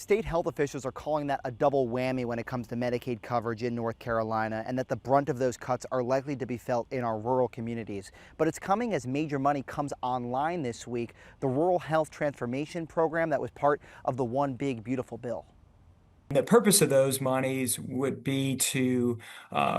State health officials are calling that a double whammy when it comes to Medicaid coverage in North Carolina, and that the brunt of those cuts are likely to be felt in our rural communities. But it's coming as major money comes online this week, the Rural Health Transformation Program that was part of the One Big Beautiful Bill. The purpose of those monies would be to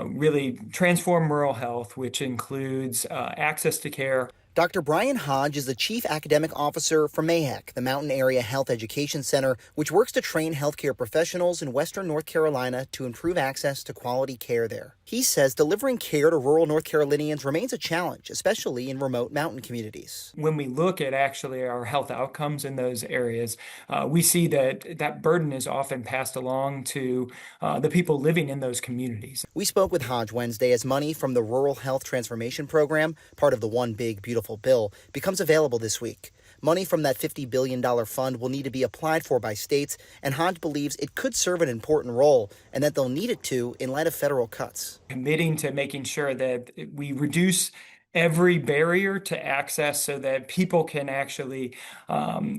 really transform rural health, which includes access to care. Dr. Brian Hodge is the Chief Academic Officer for MAHEC, the Mountain Area Health Education Center, which works to train healthcare professionals in Western North Carolina to improve access to quality care there. He says delivering care to rural North Carolinians remains a challenge, especially in remote mountain communities. When we look at actually our health outcomes in those areas, we see that that burden is often passed along to the people living in those communities. We spoke with Hodge Wednesday as money from the Rural Health Transformation Program, part of the One Big Beautiful Bill, becomes available this week. Money from that $50 billion fund will need to be applied for by states, and Hodge believes it could serve an important role and that they'll need it to in light of federal cuts. Committing to making sure that we reduce every barrier to access so that people can actually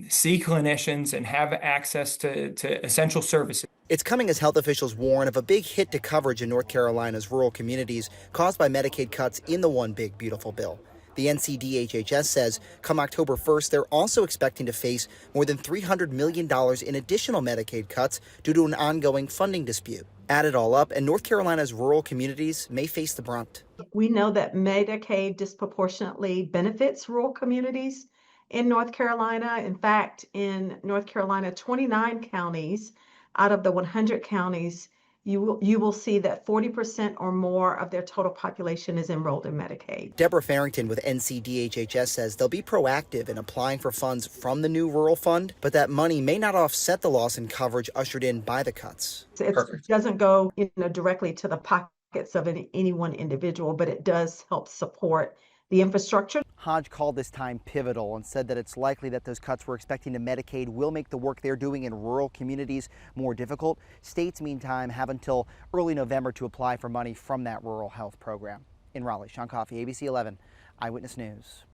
see clinicians and have access to essential services. It's coming as health officials warn of a big hit to coverage in North Carolina's rural communities caused by Medicaid cuts in the One Big Beautiful Bill. The NCDHHS says come October 1st, they're also expecting to face more than $300 million in additional Medicaid cuts due to an ongoing funding dispute. Add it all up, and North Carolina's rural communities may face the brunt. We know that Medicaid disproportionately benefits rural communities in North Carolina. In fact, in North Carolina, 29 counties out of the 100 counties, you will see that 40% or more of their total population is enrolled in Medicaid. Deborah Farrington with NCDHHS says they'll be proactive in applying for funds from the new rural fund, but that money may not offset the loss in coverage ushered in by the cuts. It doesn't go directly to the pockets of any one individual, but it does help support the infrastructure. Hodge called this time pivotal and said that it's likely that those cuts we're expecting to Medicaid will make the work they're doing in rural communities more difficult. States, meantime, have until early November to apply for money from that rural health program. In Raleigh, Sean Coffey, ABC 11 Eyewitness News.